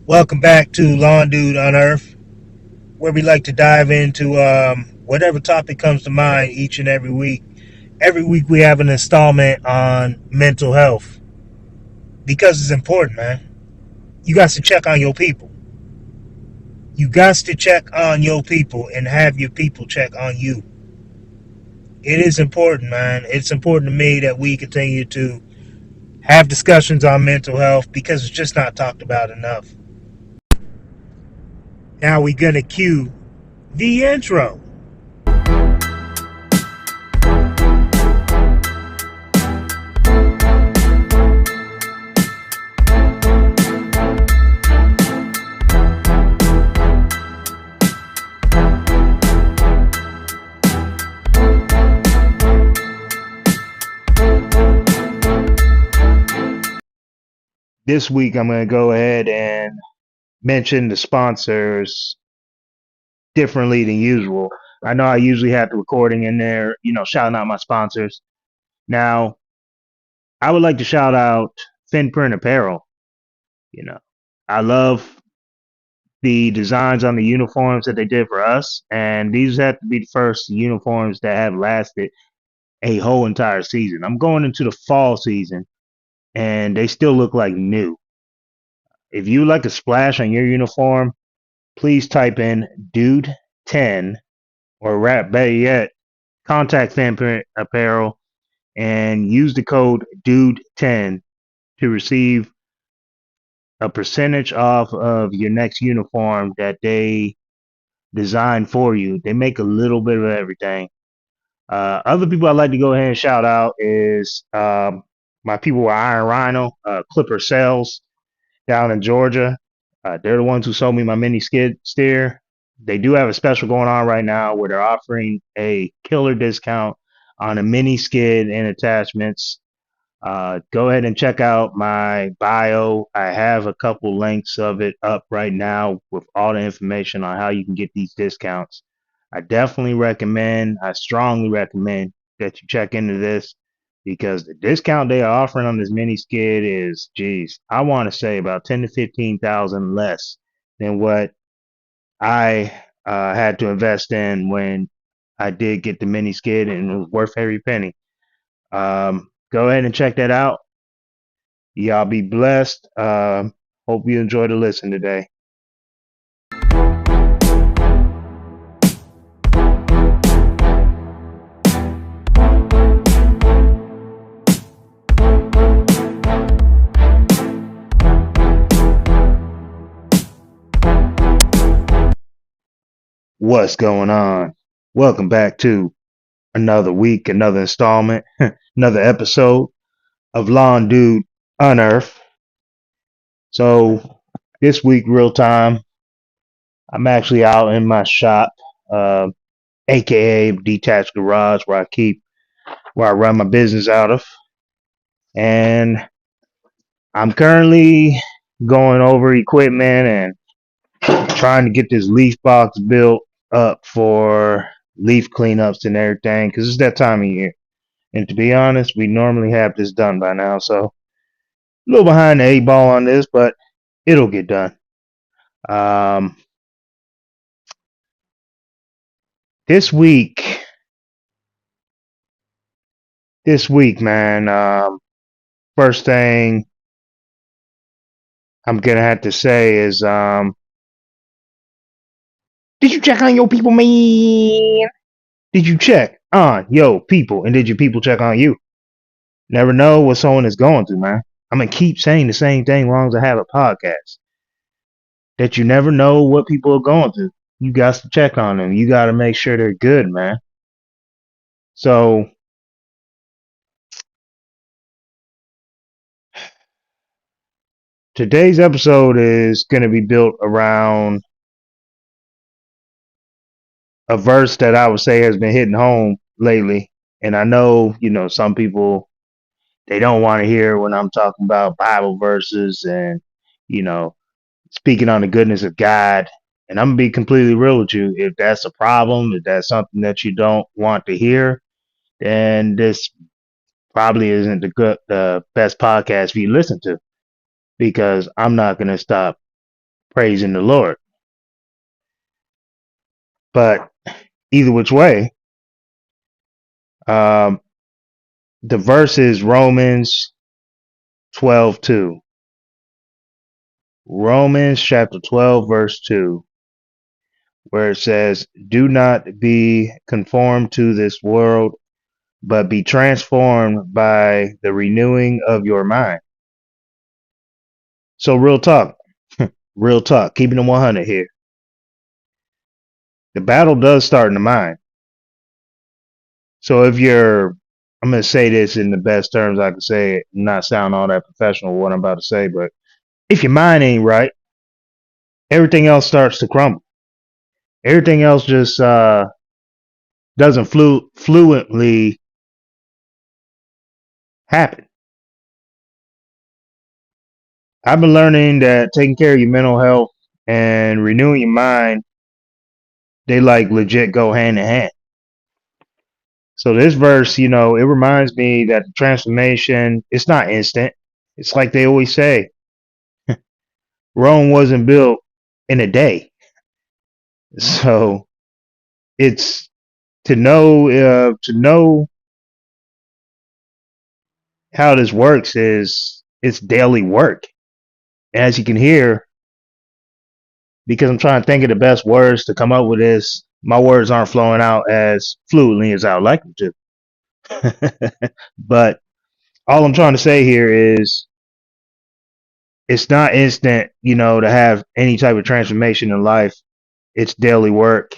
Welcome back to Lawn Dude Unearth, where we like to dive into whatever topic comes to mind each and every week. Every week we have an installment on mental health because it's important, man. You got to check on your people. You got to check on your people and have your people check on you. It is important, man. It's important to me that we continue to have discussions on mental health because it's just not talked about enough. Now we're going to cue the intro. This week, I'm going to go ahead and mention the sponsors differently than usual. I know I usually have the recording in there, shouting out my sponsors. Now, I would like to shout out Finprint Apparel. You know, I love the designs on the uniforms that they did for us, and these have to be the first uniforms that have lasted a whole entire season. I'm going into the fall season, and they still look like new. If you like a splash on your uniform, please type in Dude 10 or better yet, contact Fanprint Apparel and use the code Dude10 to receive a percentage off of your next uniform that they design for you. They make a little bit of everything. Other people I'd like to go ahead and shout out is my people at Iron Rhino, Clipper Sales down in Georgia. They're the ones who sold me my mini skid steer. They do have a special going on right now where they're offering a killer discount on a mini skid and attachments. Go ahead and check out my bio. I have a couple links of it up right now with all the information on how you can get these discounts. I strongly recommend that you check into this because the discount they are offering on this mini skid is, geez, I want to say about 10 to 15,000 less than what I had to invest in when I did get the mini skid, and it was worth every penny. Go ahead and check that out. Y'all be blessed. Hope you enjoy the listen today. What's going on? Welcome back to another week, another installment, another episode of Lawn Dude Unearth. So this week, real time, I'm actually out in my shop, uh, aka detached garage, where I run my business out of, and I'm currently going over equipment and trying to get this leaf box built up for leaf cleanups and everything, because it's that time of year. And to be honest, we normally have this done by now, so a little behind the eight ball on this, but it'll get done. Um, this week, man. First thing I'm gonna have to say is, did you check on your people, man? Did you check on your people, and did your people check on you? Never know what someone is going through, man. I'm gonna keep saying the same thing as long as I have a podcast. That you never know what people are going through. You got to check on them. You got to make sure they're good, man. So today's episode is going to be built around a verse that I would say has been hitting home lately. And I know, some people, they don't want to hear when I'm talking about Bible verses and, you know, speaking on the goodness of God. And I'm going to be completely real with you. If that's a problem, if that's something that you don't want to hear, then this probably isn't the best podcast for you to listen to, because I'm not going to stop praising the Lord. But either which way, um, the verse is Romans 12:2. Romans chapter 12, verse 2, where it says, "Do not be conformed to this world, but be transformed by the renewing of your mind." So, real talk, keeping it 100 here. The battle does start in the mind. So, if you're, I'm going to say this in the best terms I can say it, not sound all that professional, what I'm about to say, but if your mind ain't right, everything else starts to crumble. Everything else just doesn't fluently happen. I've been learning that taking care of your mental health and renewing your mind, they like legit go hand in hand. So this verse, it reminds me that the transformation, it's not instant. It's like they always say, Rome wasn't built in a day. So it's to know how this works is it's daily work. And as you can hear, because I'm trying to think of the best words to come up with this, my words aren't flowing out as fluently as I would like them to. But all I'm trying to say here is it's not instant, to have any type of transformation in life. It's daily work.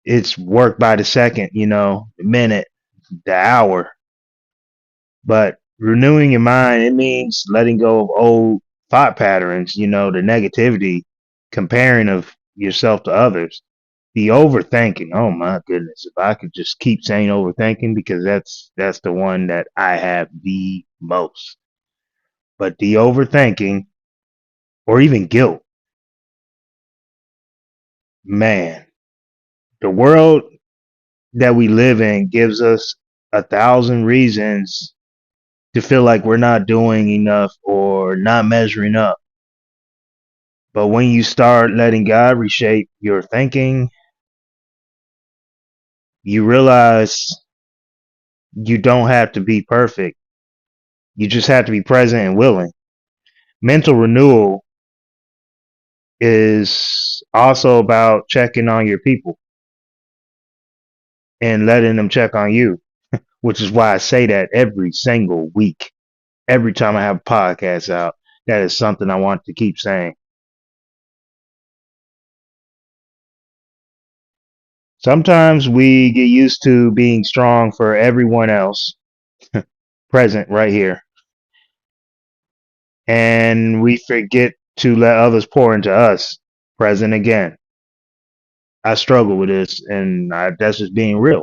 It's work by the second, the minute, the hour. But renewing your mind, it means letting go of old thought patterns, the negativity, comparing of yourself to others, the overthinking. Oh my goodness. If I could just keep saying overthinking because that's the one that I have the most. But the overthinking or even guilt, man, the world that we live in gives us 1,000 reasons to feel like we're not doing enough or not measuring up. But when you start letting God reshape your thinking, you realize you don't have to be perfect. You just have to be present and willing. Mental renewal is also about checking on your people and letting them check on you, which is why I say that every single week. Every time I have a podcast out, that is something I want to keep saying. Sometimes we get used to being strong for everyone else, present right here, and we forget to let others pour into us, present again. I struggle with this, and that's just being real.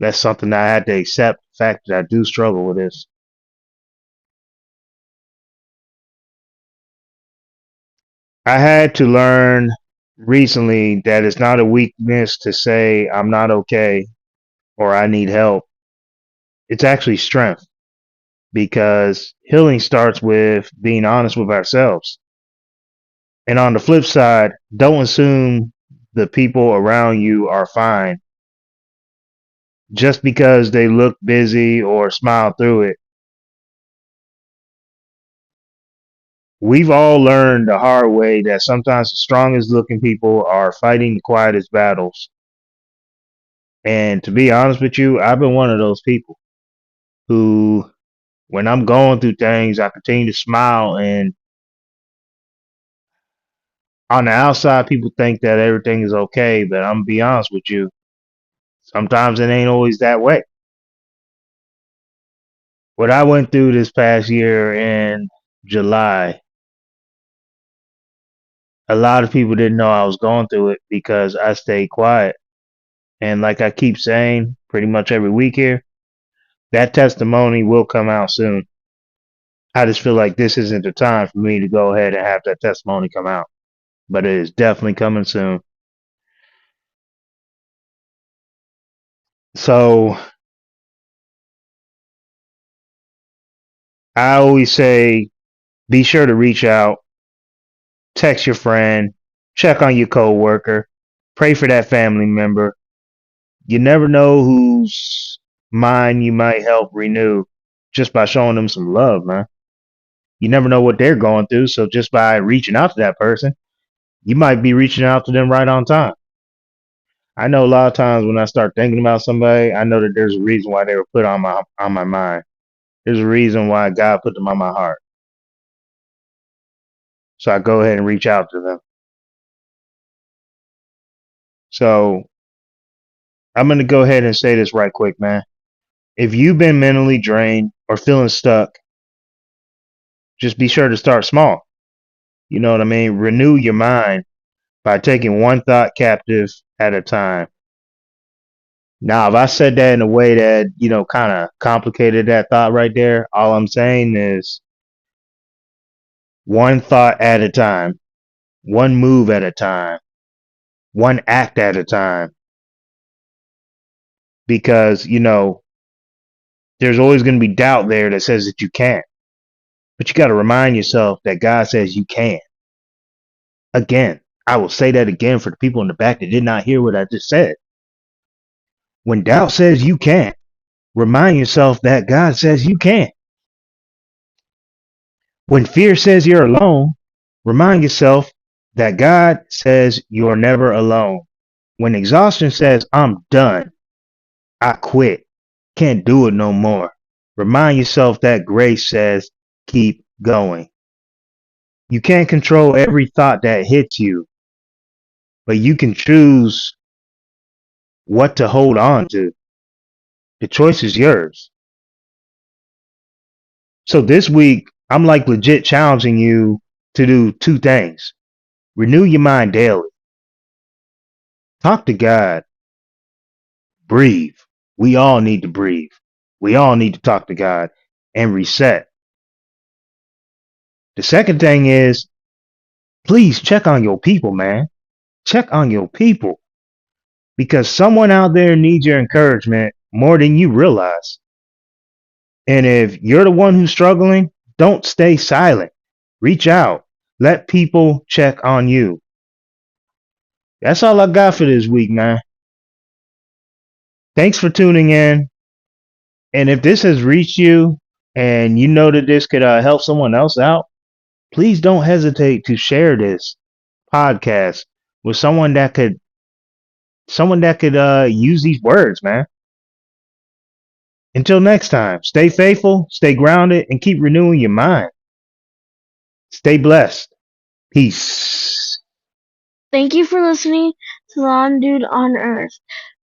That's something that I had to accept, the fact that I do struggle with this. I had to learn recently that it's not a weakness to say I'm not okay or I need help. It's actually strength because healing starts with being honest with ourselves. And on the flip side, don't assume the people around you are fine just because they look busy or smile through it. We've all learned the hard way that sometimes the strongest looking people are fighting the quietest battles. And to be honest with you, I've been one of those people who, when I'm going through things, I continue to smile. And on the outside, people think that everything is okay. But I'm going to be honest with you, sometimes it ain't always that way. What I went through this past year in July, a lot of people didn't know I was going through it because I stayed quiet. And like I keep saying pretty much every week here, that testimony will come out soon. I just feel like this isn't the time for me to go ahead and have that testimony come out, but it is definitely coming soon. So I always say be sure to reach out text your friend, check on your coworker, pray for that family member. You never know whose mind you might help renew just by showing them some love, man. You never know what they're going through, so just by reaching out to that person, you might be reaching out to them right on time. I know a lot of times when I start thinking about somebody, I know that there's a reason why they were put on my mind. There's a reason why God put them on my heart. So I go ahead and reach out to them. So I'm gonna go ahead and say this right quick, man. If you've been mentally drained or feeling stuck, just be sure to start small. You know what I mean? Renew your mind by taking one thought captive at a time. Now, if I said that in a way that, kind of complicated that thought right there, all I'm saying is one thought at a time, one move at a time, one act at a time. Because, there's always going to be doubt there that says that you can't. But you got to remind yourself that God says you can. Again, I will say that again for the people in the back that did not hear what I just said. When doubt says you can't, remind yourself that God says you can. When fear says you're alone, remind yourself that God says you're never alone. When exhaustion says, I'm done, I quit, can't do it no more, remind yourself that grace says, keep going. You can't control every thought that hits you, but you can choose what to hold on to. The choice is yours. So this week, I'm like legit challenging you to do two things. Renew your mind daily. Talk to God. Breathe. We all need to breathe. We all need to talk to God and reset. The second thing is, please check on your people, man. Check on your people because someone out there needs your encouragement more than you realize. And if you're the one who's struggling, don't stay silent. Reach out. Let people check on you. That's all I got for this week, man. Thanks for tuning in. And if this has reached you and you know that this could help someone else out, please don't hesitate to share this podcast with someone that could use these words, man. Until next time, stay faithful, stay grounded, and keep renewing your mind. Stay blessed. Peace. Thank you for listening to Lawn Dude on Earth.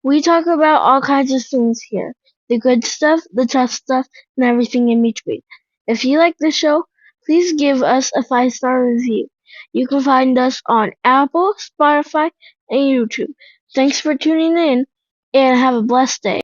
We talk about all kinds of things here. The good stuff, the tough stuff, and everything in between. If you like the show, please give us a 5-star review. You can find us on Apple, Spotify, and YouTube. Thanks for tuning in, and have a blessed day.